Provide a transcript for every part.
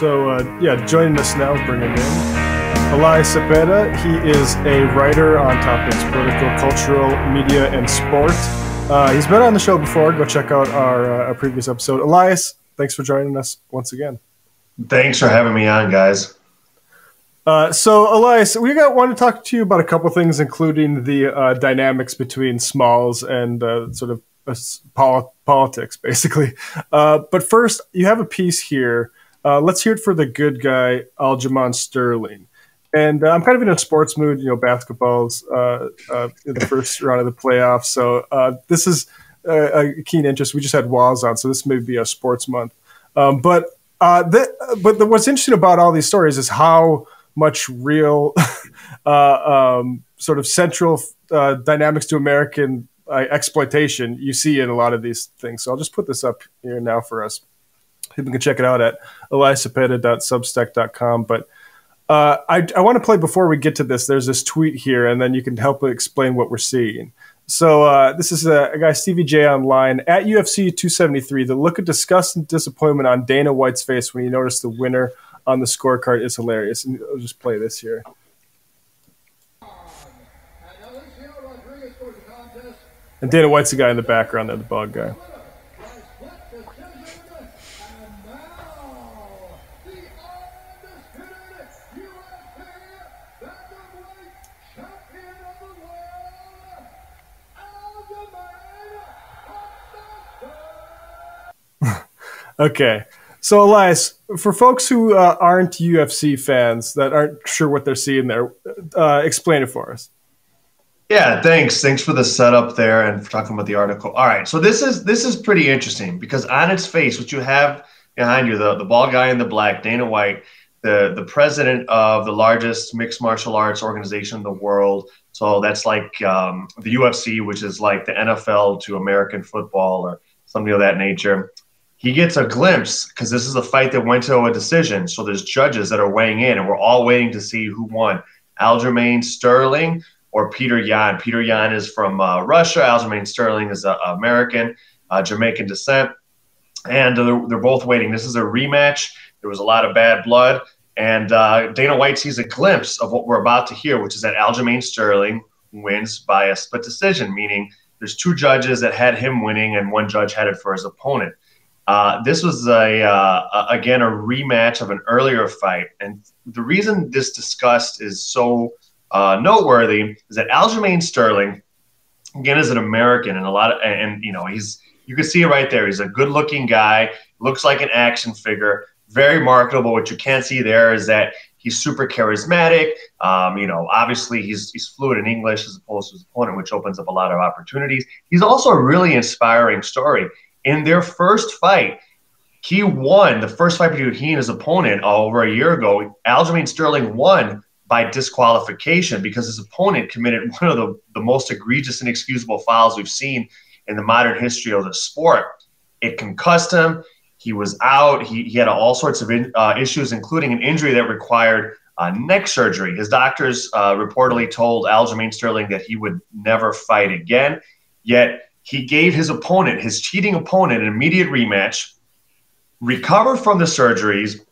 Yeah, joining us now, bringing in Elias Cepeda. He is a writer on topics political, cultural, media, and sport. He's been on the show before. Go check out our previous episode. Elias, thanks for joining us once again. Thanks for having me on, guys. Elias, want to talk to you about a couple things, including the dynamics between Smalls and politics, basically. But first, you have a piece here. Let's hear it for the good guy, Aljamain Sterling. And I'm kind of in a sports mood. Basketball's in the first round of the playoffs. So this is a keen interest. We just had Waz on, so this may be a sports month. But what's interesting about all these stories is how much real sort of central dynamics to American exploitation you see in a lot of these things. So I'll just put this up here now for us. People can check it out at eliascepeda.substack.com. But I want to play before we get to this. There's this tweet here, and then you can help explain what we're seeing. So this is a guy, Stevie J Online, at UFC 273. The look of disgust and disappointment on Dana White's face when he noticed the winner on the scorecard is hilarious. And I'll just play this here. And Dana White's the guy in the background there, the bald guy. Okay. So, Elias, for folks who aren't UFC fans, that aren't sure what they're seeing there, explain it for us. Yeah, thanks. Thanks for the setup there and for talking about the article. All right, so this is pretty interesting because on its face, what you have behind you, the bald guy in the black, Dana White, the president of the largest mixed martial arts organization in the world. So that's like the UFC, which is like the NFL to American football or something of that nature. He gets a glimpse because this is a fight that went to a decision. So there's judges that are weighing in, and we're all waiting to see who won, Aljamain Sterling or Peter Yan. Peter Yan is from Russia. Aljamain Sterling is American, Jamaican descent. And they're both waiting. This is a rematch. There was a lot of bad blood. And Dana White sees a glimpse of what we're about to hear, which is that Aljamain Sterling wins by a split decision, meaning there's two judges that had him winning and one judge had it for his opponent. This was, again, a rematch of an earlier fight. And the reason this disgust is so noteworthy is that Aljamain Sterling, again, is an American, and you can see it right there. He's a good-looking guy, looks like an action figure, very marketable. What you can't see there is that he's super charismatic. Obviously he's fluent in English as opposed to his opponent, which opens up a lot of opportunities. He's also a really inspiring story. In their first fight, he won. The first fight between he and his opponent over a year ago, Aljamain Sterling won by disqualification because his opponent committed one of the most egregious and inexcusable fouls we've seen in the modern history of the sport. It concussed him. He was out. He had all sorts of issues, including an injury that required neck surgery. His doctors reportedly told Aljamain Sterling that he would never fight again, yet he gave his opponent, his cheating opponent, an immediate rematch, recovered from the surgeries,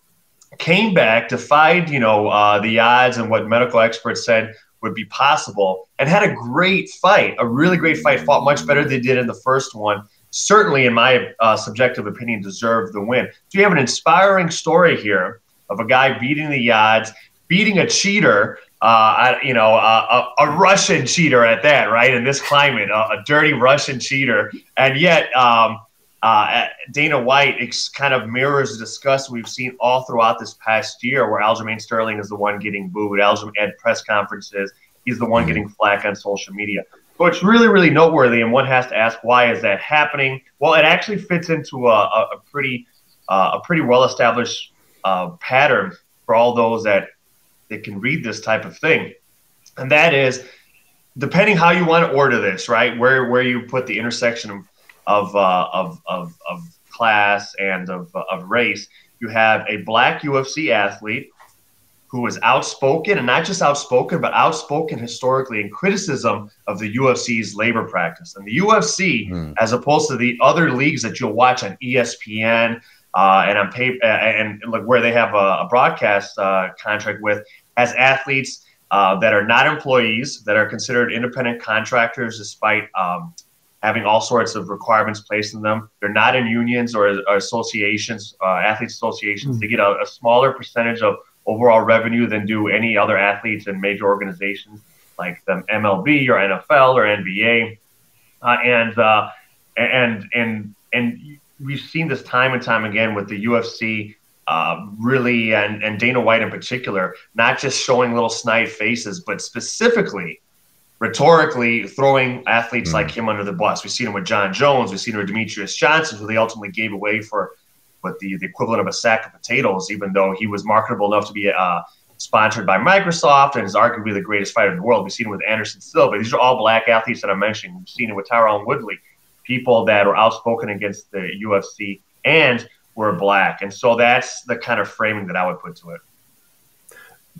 came back, defied, the odds and what medical experts said would be possible, and had a great fight, a really great fight, fought much better than they did in the first one. Certainly, in my subjective opinion, deserved the win. So you have an inspiring story here of a guy beating the odds, beating a cheater, a Russian cheater at that, right? In this climate, a dirty Russian cheater. And yet Dana White kind of mirrors the disgust we've seen all throughout this past year where Aljamain Sterling is the one getting booed. At press conferences, he's the one getting flack on social media. So it's really, really noteworthy, and one has to ask, why is that happening? Well, it actually fits into a pretty well-established pattern for all those that can read this type of thing, and that is, depending how you want to order this, right? Where you put the intersection of class and of race, you have a black UFC athlete who is outspoken, and not just outspoken, but outspoken historically in criticism of the UFC's labor practice. And the UFC, as opposed to the other leagues that you'll watch on ESPN, and on paper, and like where they have a broadcast contract with, has athletes that are not employees, that are considered independent contractors, despite having all sorts of requirements placed on them. They're not in unions or associations, athletes associations. They get a smaller percentage of overall revenue than do any other athletes in major organizations like the MLB or NFL or NBA. And we've seen this time and time again with the UFC, really, and Dana White in particular, not just showing little snide faces, but specifically rhetorically throwing athletes like him under the bus. We've seen him with John Jones. We've seen him with Demetrius Johnson, who they ultimately gave away for what the equivalent of a sack of potatoes, even though he was marketable enough to be sponsored by Microsoft and is arguably the greatest fighter in the world. We've seen him with Anderson Silva. These are all black athletes that I'm mentioning. We've seen it with Tyron Woodley, people that were outspoken against the UFC and were black. And so that's the kind of framing that I would put to it.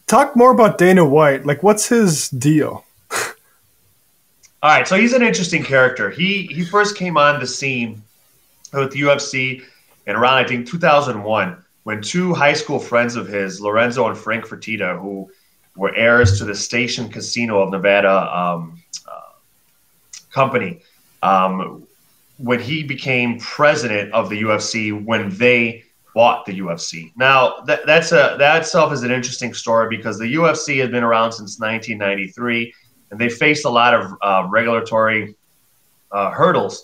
Talk more about Dana White. Like, what's his deal? All right, so he's an interesting character. He first came on the scene with the UFC in around, I think, 2001, when two high school friends of his, Lorenzo and Frank Fertitta, who were heirs to the Station Casino of Nevada company, when he became president of the UFC, when they bought the UFC. Now, that itself is an interesting story because the UFC has been around since 1993. And they faced a lot of regulatory hurdles.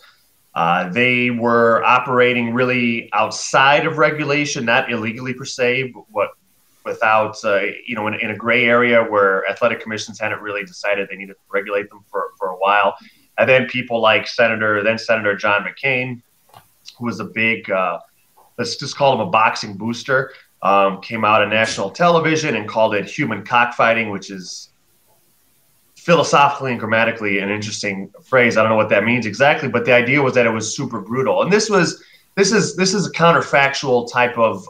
They were operating really outside of regulation, not illegally per se, but without, in a gray area where athletic commissions hadn't really decided they needed to regulate them for a while. And then people like Senator John McCain, who was a big, let's just call him a boxing booster, came out on national television and called it human cockfighting, which is philosophically and grammatically an interesting phrase. I don't know what that means exactly, but the idea was that it was super brutal. And this is a counterfactual type of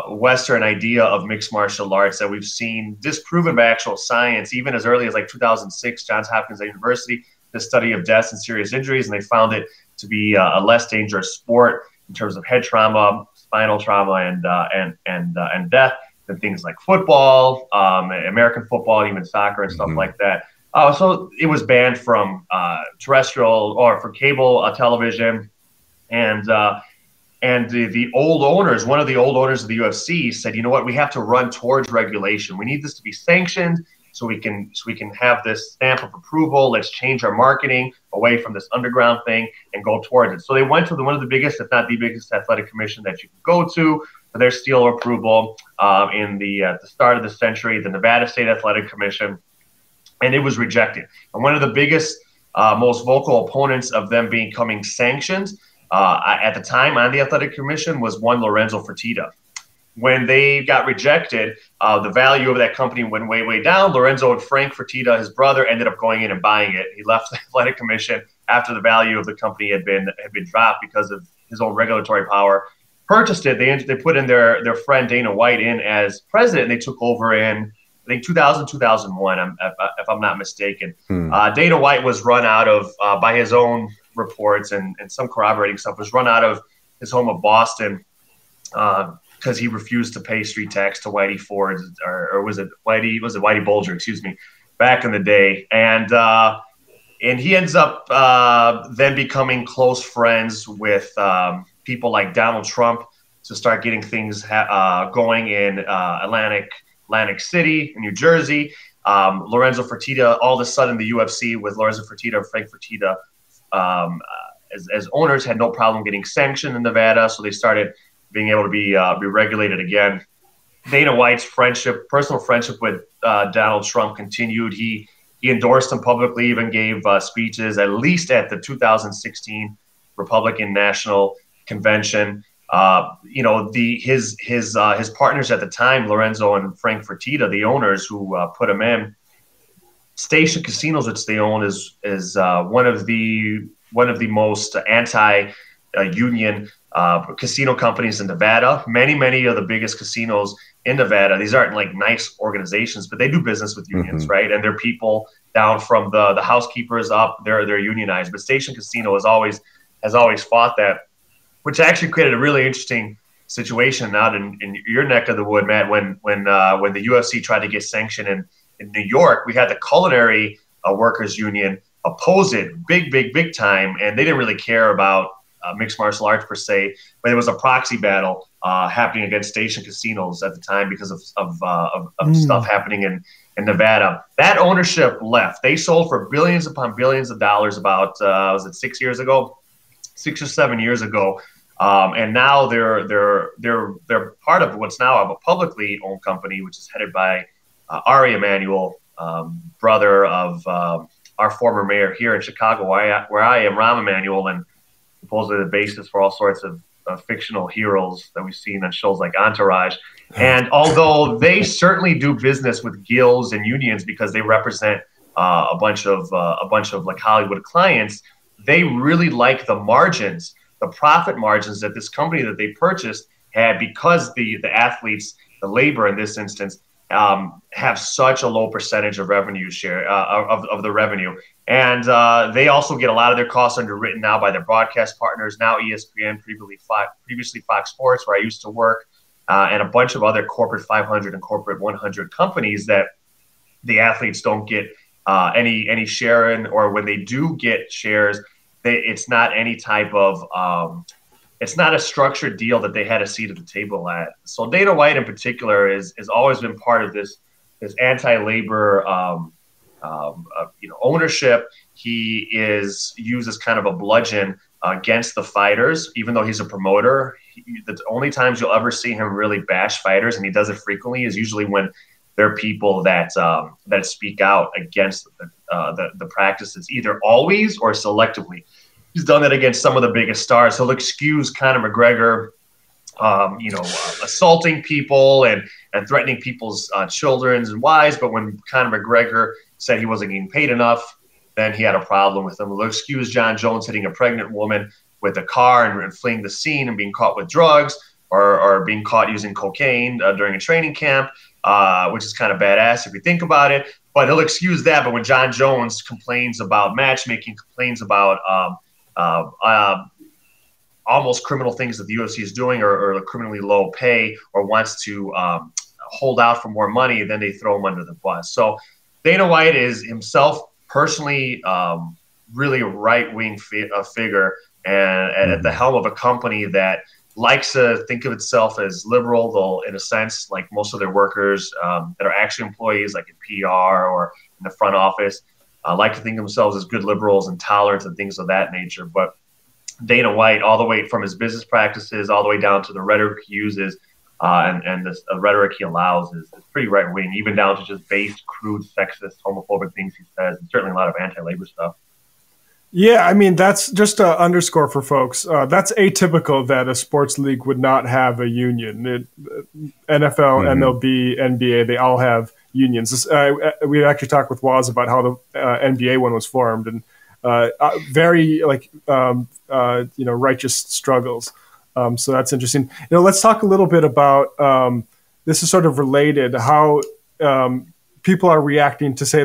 Western idea of mixed martial arts that we've seen disproven by actual science, even as early as like 2006, Johns Hopkins University, the study of deaths and serious injuries, and they found it to be a less dangerous sport in terms of head trauma, spinal trauma, and death than things like football, American football, even soccer and stuff like that. So it was banned from terrestrial or for cable television. And the old owners, one of the old owners of the UFC said, you know what, we have to run towards regulation. We need this to be sanctioned so we can have this stamp of approval. Let's change our marketing away from this underground thing and go towards it. So they went to one of the biggest, if not the biggest, athletic commission that you can go to for their seal of approval in the start of the century, the Nevada State Athletic Commission, and it was rejected. And one of the biggest, most vocal opponents of them becoming sanctioned at the time on the Athletic Commission was one Lorenzo Fertitta. When they got rejected, the value of that company went way, way down. Lorenzo and Frank Fertitta, his brother, ended up going in and buying it. He left the Athletic Commission after the value of the company had been dropped because of his own regulatory power. Purchased it. They put in their friend Dana White in as president, and they took over in, I think, 2000, 2001, if I'm not mistaken. Dana White was run out of, by his own reports and some corroborating stuff, was run out of his home of Boston because he refused to pay street tax to Whitey Ford, or was it Whitey Bulger, excuse me, back in the day. And he ends up then becoming close friends with people like Donald Trump to start getting things going in Atlantic City, in New Jersey. Lorenzo Fertitta, all of a sudden the UFC with Lorenzo Fertitta and Frank Fertitta as owners had no problem getting sanctioned in Nevada, so they started being able to be regulated again. Dana White's personal friendship with Donald Trump continued. He endorsed him publicly, even gave speeches, at least at the 2016 Republican National Convention. His partners at the time, Lorenzo and Frank Fertitta, the owners who put him in, Station Casinos, which they own, is one of the most anti-union casino companies in Nevada. Many of the biggest casinos in Nevada, these aren't like nice organizations, but they do business with unions, right? And their people down from the housekeepers up, they're unionized. But Station Casino has always fought that. which actually created a really interesting situation out in your neck of the wood, Matt, when the UFC tried to get sanctioned in New York. We had the culinary workers union oppose it big time, and they didn't really care about mixed martial arts per se, but it was a proxy battle happening against station casinos at the time because of stuff happening in Nevada. That ownership left. They sold for billions upon billions of dollars about was it 6 years ago, 6 or 7 years ago, and now they're part of what's now a publicly owned company, which is headed by Ari Emanuel, brother of our former mayor here in Chicago, where I am, Rahm Emanuel, and supposedly the basis for all sorts of fictional heroes that we've seen on shows like Entourage. And although they certainly do business with guilds and unions because they represent a bunch of like Hollywood clients, they really like the margins, the profit margins that this company that they purchased had, because the athletes, the labor in this instance, have such a low percentage of revenue share of the revenue. And they also get a lot of their costs underwritten now by their broadcast partners, now ESPN, previously Fox Sports, where I used to work, and a bunch of other corporate 500 and corporate 100 companies that the athletes don't get any share in, or when they do get shares, it's not any type of it's not a structured deal that they had a seat at the table at. So Dana White in particular has always been part of this anti-labor ownership. He is used as kind of a bludgeon against the fighters, even though he's a promoter. The only times you'll ever see him really bash fighters, and he does it frequently, is usually when there are people that speak out against the practices, either always or selectively. He's done that against some of the biggest stars. He'll excuse Conor McGregor, assaulting people and threatening people's children and wives. But when Conor McGregor said he wasn't getting paid enough, then he had a problem with him. He'll excuse John Jones hitting a pregnant woman with a car and fleeing the scene and being caught with drugs, or being caught using cocaine during a training camp, which is kind of badass if you think about it. But he'll excuse that. But when John Jones complains about matchmaking, complains about almost criminal things that the UFC is doing, or criminally low pay, or wants to hold out for more money, then they throw him under the bus. So Dana White is himself personally really a right-wing figure, and at the helm of a company that likes to think of itself as liberal, though in a sense, like most of their workers that are actually employees, like in PR or in the front office, like to think of themselves as good liberals and tolerant and things of that nature. But Dana White, all the way from his business practices all the way down to the rhetoric he uses and the rhetoric he allows is pretty right-wing, even down to just base, crude, sexist, homophobic things he says, and certainly a lot of anti-labor stuff. Yeah, I mean, that's just to underscore for folks. That's atypical that a sports league would not have a union. NFL, MLB, NBA, they all have unions. We actually talked with Waz about how the NBA one was formed, and very righteous struggles. So that's interesting. Let's talk a little bit about this is sort of related, how people are reacting to say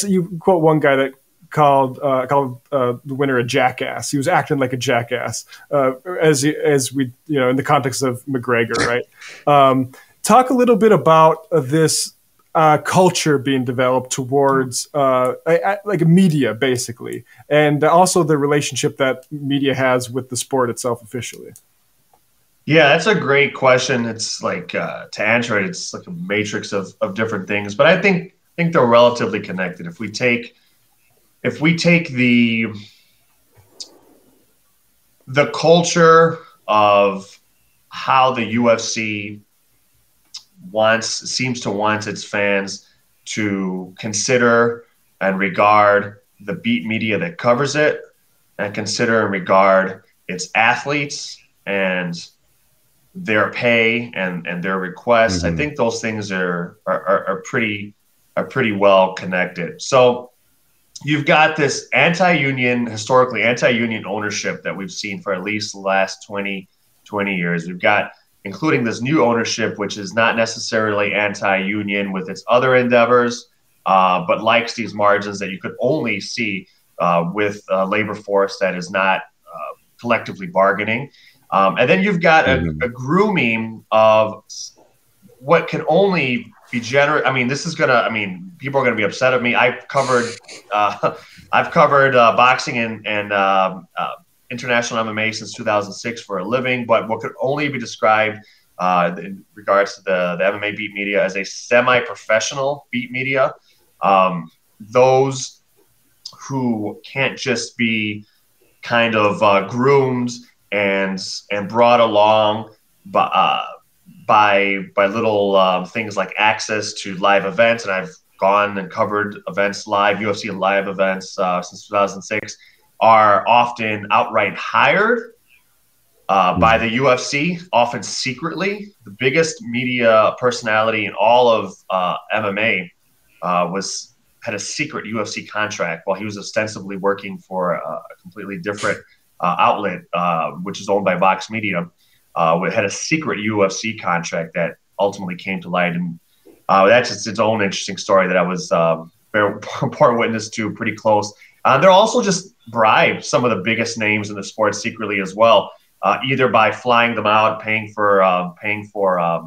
you quote one guy that called the winner a jackass. He was acting like a jackass, as we in the context of McGregor, right? Talk a little bit about this culture being developed towards like media, basically, and also the relationship that media has with the sport itself officially. Yeah, that's a great question. It's like to answer it, it's like a matrix of different things, but I think they're relatively connected. If we take the culture of how the UFC seems to want its fans to consider and regard the beat media that covers it, and consider and regard its athletes and their pay and their requests. I think those things are pretty well connected. So you've got this historically anti-union ownership that we've seen for at least the last 20 years. We've got, including this new ownership, which is not necessarily anti-union with its other endeavors, but likes these margins that you could only see with a labor force that is not collectively bargaining. And then you've got a grooming of what can only be generous. I mean, this is gonna. I mean, people are gonna be upset at me. I've covered boxing and international MMA since 2006 for a living. But what could only be described in regards to the MMA beat media as a semi-professional beat media. Those who can't just be kind of groomed and brought along by little things like access to live events. And I've gone and covered events live, UFC live events since 2006, are often outright hired by the UFC, often secretly. The biggest media personality in all of MMA had a secret UFC contract while he was ostensibly working for a completely different outlet, which is owned by Vox Media. Had a secret UFC contract that ultimately came to light, and that's just its own interesting story that I was very important witness to, pretty close. They're also just bribed some of the biggest names in the sport secretly as well, either by flying them out, paying for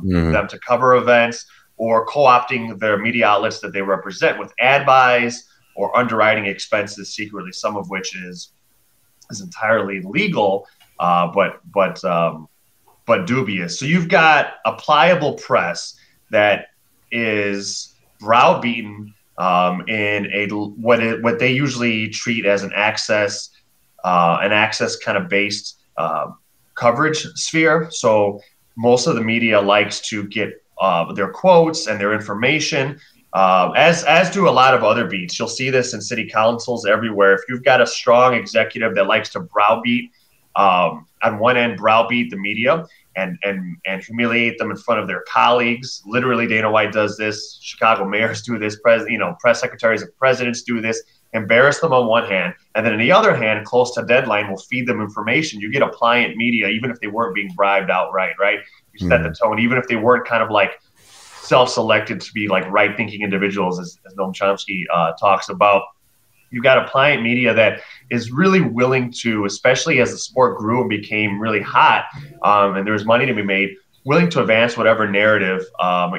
them to cover events, or co-opting their media outlets that they represent with ad buys or underwriting expenses secretly, some of which is entirely legal, but dubious. So you've got a pliable press that is browbeaten in what they usually treat as an access kind of based coverage sphere. So most of the media likes to get their quotes and their information, as do a lot of other beats. You'll see this in city councils everywhere. If you've got a strong executive that likes to browbeat, on one end, browbeat the media and humiliate them in front of their colleagues. Literally, Dana White does this. Chicago mayors do this. Press secretaries and presidents do this. Embarrass them on one hand, and then on the other hand, close to deadline, will feed them information. You get a pliant media, even if they weren't being bribed outright, right? You set the tone, even if they weren't kind of like self-selected to be like right-thinking individuals, as Noam Chomsky talks about. You've got a pliant media that is really willing to, especially as the sport grew and became really hot, and there was money to be made, willing to advance whatever narrative,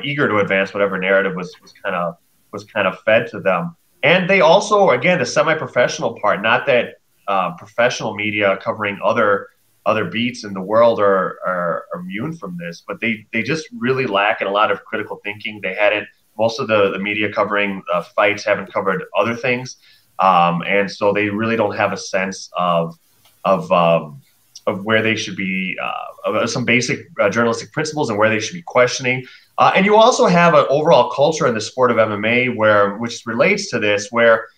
eager to advance whatever narrative was kind of fed to them. And they also, again, the semi-professional part, not that professional media covering other beats in the world are immune from this, but they just really lack in a lot of critical thinking. They hadn't, most of the media covering fights haven't covered other things. And so they really don't have a sense of where they should be, some basic journalistic principles and where they should be questioning. And you also have an overall culture in the sport of MMA which relates to this, where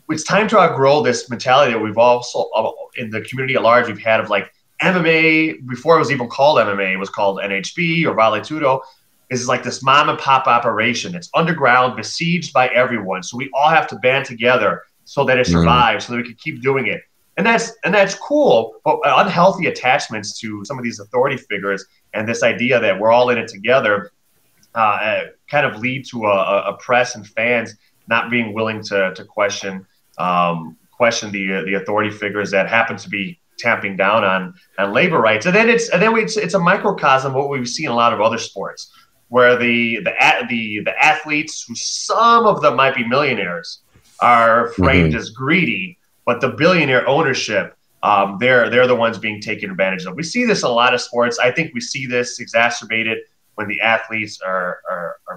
it's time to outgrow this mentality that we've also, in the community at large, we've had of like MMA, before it was even called MMA, it was called NHB or Vale Tudo, is like this mom and pop operation. It's underground, besieged by everyone. So we all have to band together so that it survives, so that we can keep doing it. And that's cool, but unhealthy attachments to some of these authority figures and this idea that we're all in it together kind of lead to a press and fans not being willing to question the authority figures that happen to be tamping down on labor rights. And then it's a microcosm of what we've seen in a lot of other sports, where the athletes, who some of them might be millionaires, are framed as greedy, but the billionaire ownership, they're the ones being taken advantage of. We see this in a lot of sports. I think we see this exacerbated when the athletes are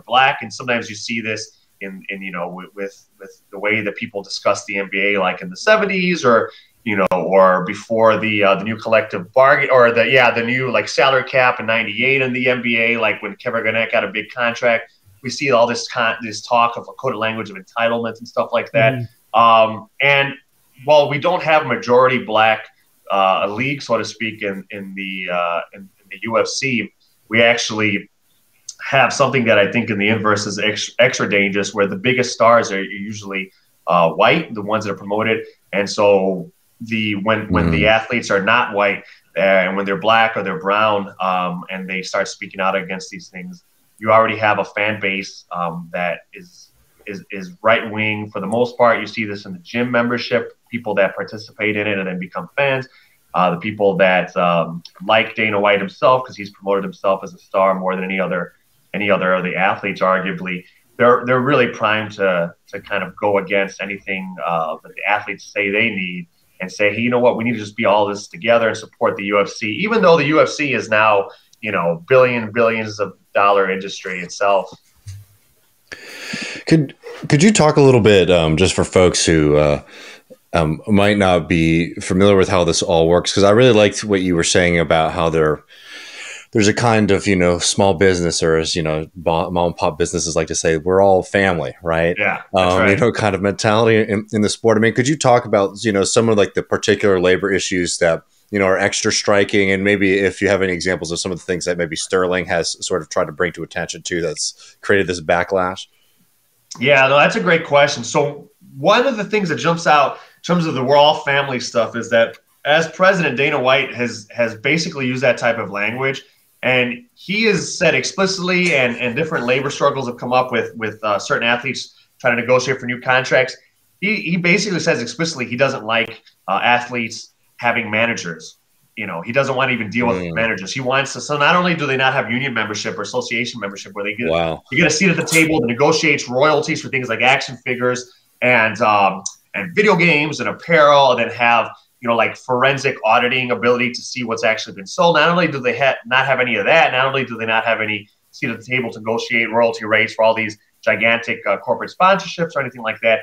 black, and sometimes you see this in with the way that people discuss the NBA, like in the 70s, or before the new collective bargain, or the new like salary cap in '98 in the NBA, like when Kevin Garnett got a big contract. We see all this talk of a coded language of entitlement and stuff like that. And while we don't have majority black league, so to speak, in the UFC, we actually have something that I think in the inverse is extra dangerous, where the biggest stars are usually white, the ones that are promoted. And so when the athletes are not white, and when they're black or they're brown, and they start speaking out against these things, you already have a fan base that is right wing for the most part. You see this in the gym membership, people that participate in it and then become fans. the people that like Dana White himself, because he's promoted himself as a star more than any other of the athletes, arguably. They're really primed to kind of go against anything that the athletes say they need and say, hey, you know what, we need to just be all this together and support the UFC, even though the UFC is now, billions of dollar industry itself. Could you talk a little bit, just for folks who might not be familiar with how this all works? Because I really liked what you were saying about how there's a kind of, small business, or as, mom and pop businesses like to say, we're all family, right? Yeah, that's right. Kind of mentality in the sport. I mean, could you talk about, some of like the particular labor issues that, are extra striking, and maybe if you have any examples of some of the things that maybe Sterling has sort of tried to bring to attention to that's created this backlash? Yeah, no, that's a great question. So one of the things that jumps out in terms of the we're all family stuff is that as president, Dana White has basically used that type of language. And he has said explicitly, and different labor struggles have come up with certain athletes trying to negotiate for new contracts. He basically says explicitly he doesn't like athletes having managers. He doesn't want to even deal with managers. He wants to. So not only do they not have union membership or association membership where you get a seat at the table to negotiate royalties for things like action figures and video games and apparel, and then have like forensic auditing ability to see what's actually been sold. Not only do they not have any of that, not only do they not have any seat at the table to negotiate royalty rates for all these gigantic corporate sponsorships or anything like that.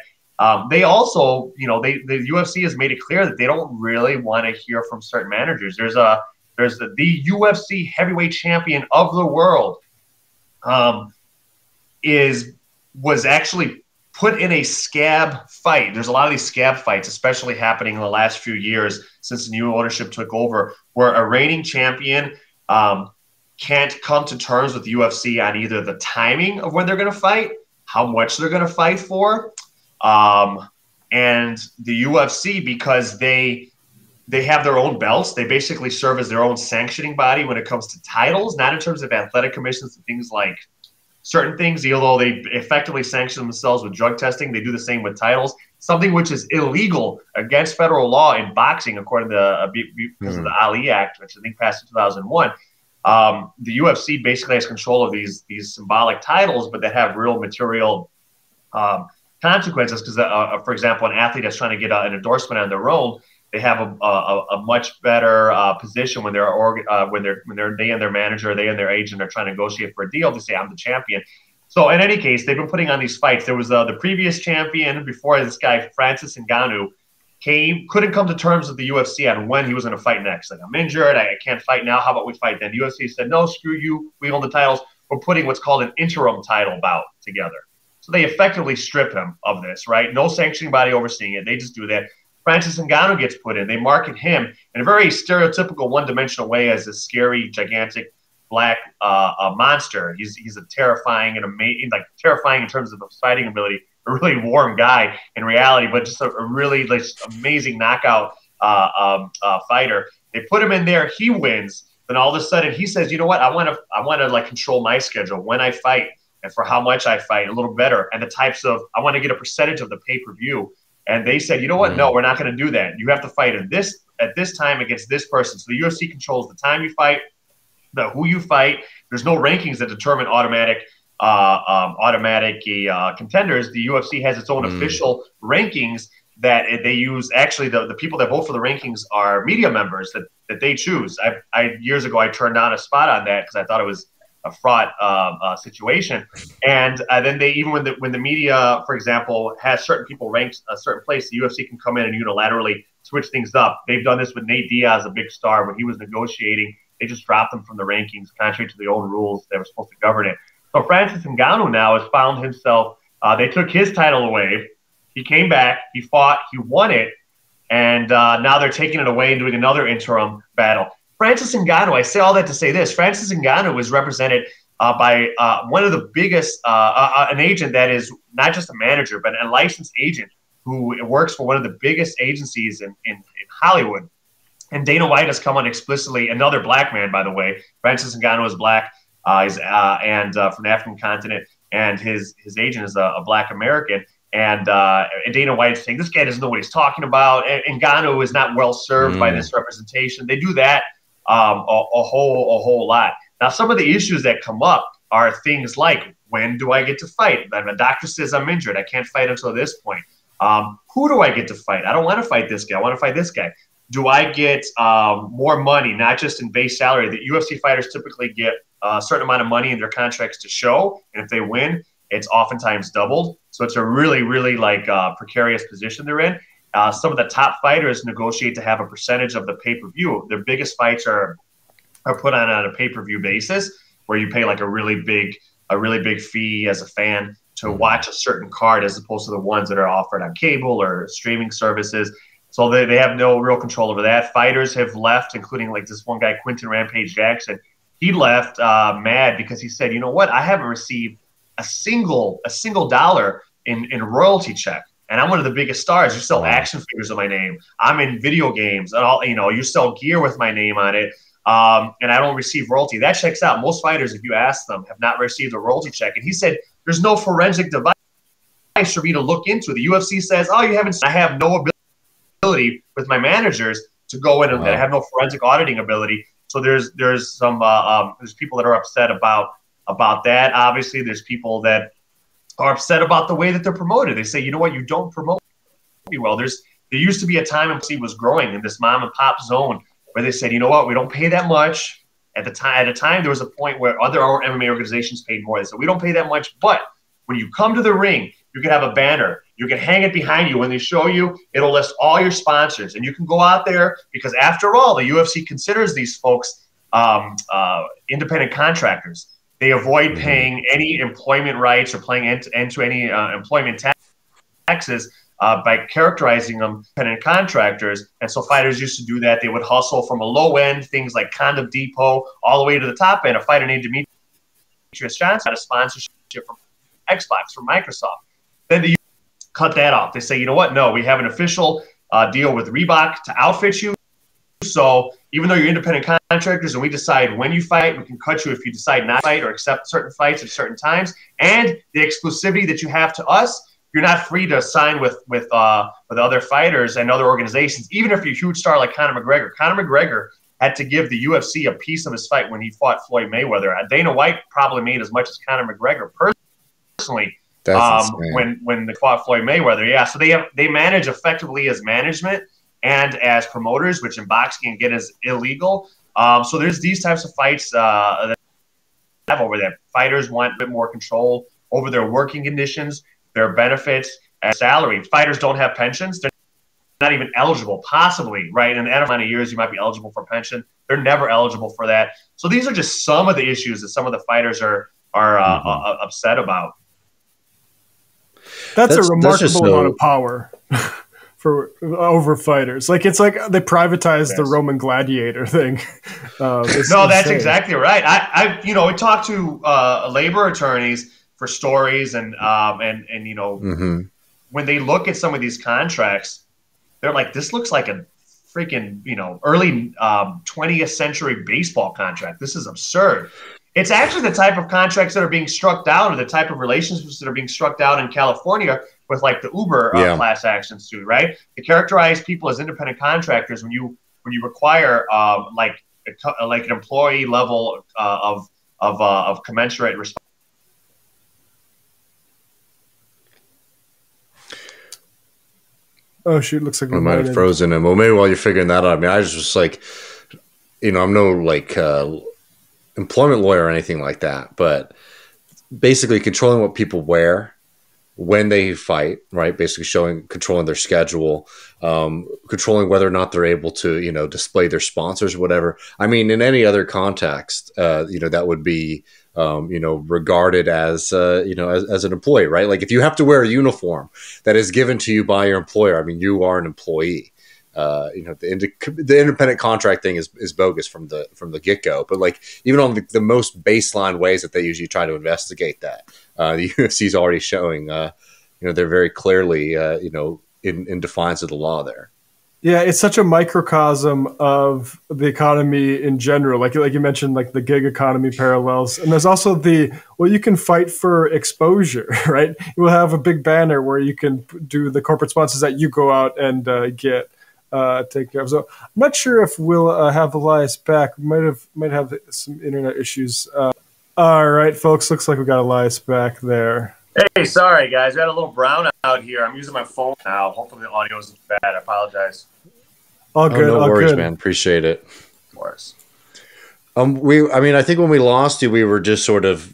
They also, the UFC has made it clear that they don't really want to hear from certain managers. There's the UFC heavyweight champion of the world was actually put in a scab fight. There's a lot of these scab fights, especially happening in the last few years since the new ownership took over, where a reigning champion can't come to terms with the UFC on either the timing of when they're going to fight, how much they're going to fight for, and the UFC, because they have their own belts. They basically serve as their own sanctioning body when it comes to titles, not in terms of athletic commissions and things like certain things, although they effectively sanction themselves with drug testing. They do the same with titles, something which is illegal against federal law in boxing, according to because of the Ali Act, which I think passed in 2001. The UFC basically has control of these symbolic titles, but that have real material consequences. Because, for example, an athlete that's trying to get an endorsement on their own, they have a much better position when they and their manager, they and their agent are trying to negotiate for a deal to say, I'm the champion. So in any case, they've been putting on these fights. There was the previous champion before this guy, Francis Ngannou, couldn't come to terms with the UFC on when he was going to fight next. Like, I'm injured, I can't fight now. How about we fight then? The UFC said, no, screw you. We own the titles. We're putting what's called an interim title bout together. So they effectively strip him of this, right? No sanctioning body overseeing it. They just do that. Francis Ngannou gets put in. They market him in a very stereotypical, one-dimensional way as a scary, gigantic black monster. He's a terrifying and amazing, like terrifying in terms of his fighting ability, a really warm guy in reality, but just a really amazing knockout fighter. They put him in there. He wins. Then all of a sudden he says, you know what? I want to like control my schedule when I fight and for how much I fight a little better. And the types of, I want to get a percentage of the pay-per-view. And they said, you know what? No, we're not going to do that. You have to fight at this time against this person. So the UFC controls the time you fight, who you fight. There's no rankings that determine automatic contenders. The UFC has its own official rankings that they use. Actually, the people that vote for the rankings are media members that they choose. Years ago, I turned down a spot on that because I thought it was a fraught situation. And then they, even when the media, for example, has certain people ranked a certain place, the UFC can come in and unilaterally switch things up. They've done this with Nate Diaz, a big star, when he was negotiating. They just dropped him from the rankings, contrary to the old rules that were supposed to govern it. So Francis Ngannou now has found himself, they took his title away. He came back, he fought, he won it, and now they're taking it away and doing another interim battle. Francis Ngannou, I say all that to say this, Francis Ngannou is represented by one of the biggest, an agent that is not just a manager, but a licensed agent who works for one of the biggest agencies in Hollywood. And Dana White has come on explicitly, another black man, by the way. Francis Ngannou is black, and from the African continent, and his agent is a black American. And Dana White's saying this guy doesn't know what he's talking about, and Ngannou is not well served by this representation. They do that a whole lot. Now, some of the issues that come up are things like, when do I get to fight? The doctor says I'm injured. I can't fight until this point. Who do I get to fight? I don't want to fight this guy. I want to fight this guy. Do I get more money, not just in base salary? The UFC fighters typically get a certain amount of money in their contracts to show, and if they win, it's oftentimes doubled. So it's a really, really precarious position they're in. Some of the top fighters negotiate to have a percentage of the pay-per-view. Their biggest fights are put on a pay-per-view basis, where you pay like a really big fee as a fan to watch a certain card, as opposed to the ones that are offered on cable or streaming services. So they have no real control over that. Fighters have left, including like this one guy, Quinton Rampage Jackson. He left mad because he said, you know what, I haven't received a single dollar in royalty check. And I'm one of the biggest stars. You sell action figures with my name. I'm in video games and all, you sell gear with my name on it. And I don't receive royalty. That checks out. Most fighters, if you ask them, have not received a royalty check. And he said, there's no forensic device for me to look into. The UFC says, oh, you haven't. I have no ability with my managers to go in, and I have no forensic auditing ability. So there's some there's people that are upset about that. Obviously, there's people that are upset about the way that they're promoted. They say, you know what, you don't promote me well. There used to be a time UFC was growing in this mom and pop zone where they said, you know what, we don't pay that much. At a time, there was a point where other MMA organizations paid more. They said, we don't pay that much, but when you come to the ring, you can have a banner. You can hang it behind you. When they show you, it'll list all your sponsors. And you can go out there because, after all, the UFC considers these folks independent contractors. They avoid paying any employment rights or paying into any employment taxes by characterizing them independent contractors. And so fighters used to do that. They would hustle from a low end, things like Condom Depot, all the way to the top end. A fighter named Demetrius Johnson had a sponsorship from Xbox, from Microsoft. Then they cut that off. They say, you know what? No, we have an official deal with Reebok to outfit you. So even though you're independent contractors and we decide when you fight, we can cut you if you decide not to fight or accept certain fights at certain times. And the exclusivity that you have to us, you're not free to sign with other fighters and other organizations, even if you're a huge star like Conor McGregor. Conor McGregor had to give the UFC a piece of his fight when he fought Floyd Mayweather. Dana White probably made as much as Conor McGregor personally when they fought Floyd Mayweather. Yeah, so they manage effectively as management and as promoters, which in boxing can get as illegal. So there's these types of fights that have over there. Fighters want a bit more control over their working conditions, their benefits, and salary. Fighters don't have pensions. They're not even eligible, possibly, right? In the amount of years you might be eligible for pension. They're never eligible for that. So these are just some of the issues that some of the fighters are upset about. That's a remarkable amount of power for over fighters. It's like they privatized the Roman gladiator thing. That's exactly right. I we talked to labor attorneys for stories and when they look at some of these contracts, they're like, this looks like a freaking early 20th century baseball contract. This is absurd. It's actually the type of contracts that are being struck down, or the type of relationships that are being struck down in California with like the Uber class action suit, right? They characterize people as independent contractors when you require like an employee level of commensurate responsibility. Oh shoot! Looks like I might have frozen him. Well, maybe while you're figuring that out, I mean, I was just like, I'm no employment lawyer or anything like that, but basically controlling what people wear when they fight, right? Basically controlling their schedule, controlling whether or not they're able to, display their sponsors, whatever. I mean, in any other context, that would be, regarded as, as an employee, right? Like if you have to wear a uniform that is given to you by your employer, I mean, you are an employee. The independent contract thing is bogus from the get-go, but like even on the most baseline ways that they usually try to investigate that, the UFC is already showing, they're very clearly, in defiance of the law there. Yeah, it's such a microcosm of the economy in general. Like you mentioned, like the gig economy parallels, and there's also you can fight for exposure, right? You will have a big banner where you can do the corporate sponsors that you go out and get taken care of. So I'm not sure if we'll have Elias back. We might have some internet issues. All right, folks. Looks like we got Elias back there. Hey, sorry guys, we had a little brownout here. I'm using my phone now. Hopefully the audio isn't bad. I apologize. All good. No all worries, good. man. Appreciate it. Of course. I mean, I think when we lost you, we were just sort of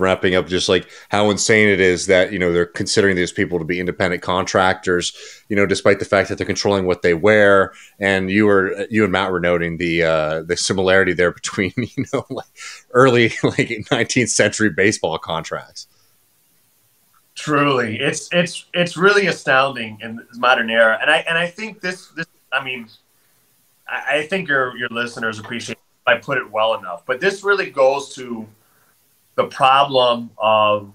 wrapping up just like how insane it is that, they're considering these people to be independent contractors, despite the fact that they're controlling what they wear. And you and Matt were noting the similarity there between, like early, like 19th century baseball contracts. Truly, it's really astounding in this modern era, and I think this I mean, I think your listeners appreciate if I put it well enough, but this really goes to the problem of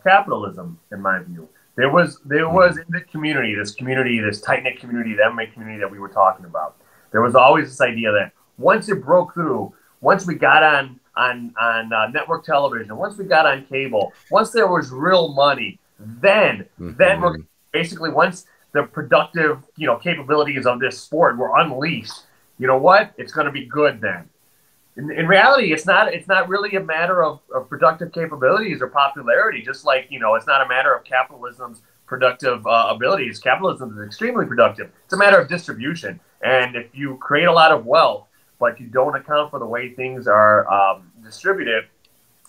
capitalism, in my view. There was in the community, this tight knit community, the MMA community that we were talking about. There was always this idea that once it broke through, once we got on network television, once we got on cable, once there was real money, then we're basically, once the productive capabilities of this sport were unleashed, you know what? It's going to be good then. In reality, it's not really a matter of productive capabilities or popularity. Just like it's not a matter of capitalism's productive abilities. Capitalism is extremely productive. It's a matter of distribution, and if you create a lot of wealth, but you don't account for the way things are distributed,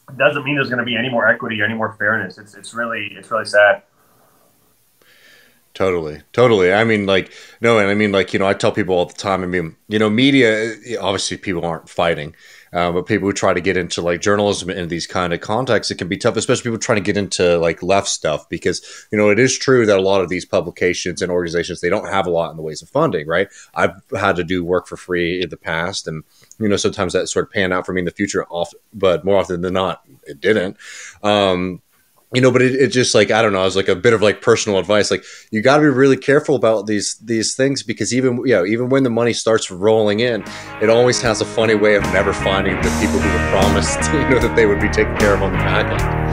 it doesn't mean there's going to be any more equity or any more fairness. It's really sad. Totally. I mean, I tell people all the time, I mean, media, obviously people aren't fighting, but people who try to get into like journalism in these kind of contexts, it can be tough, especially people trying to get into like left stuff, because, it is true that a lot of these publications and organizations, they don't have a lot in the ways of funding, right? I've had to do work for free in the past, and, sometimes that sort of panned out for me in the future, but more often than not, it didn't. But it just like, I don't know, it was like a bit of like personal advice. Like, you got to be really careful about these things, because even when the money starts rolling in, it always has a funny way of never finding the people who were promised, that they would be taken care of on the back end.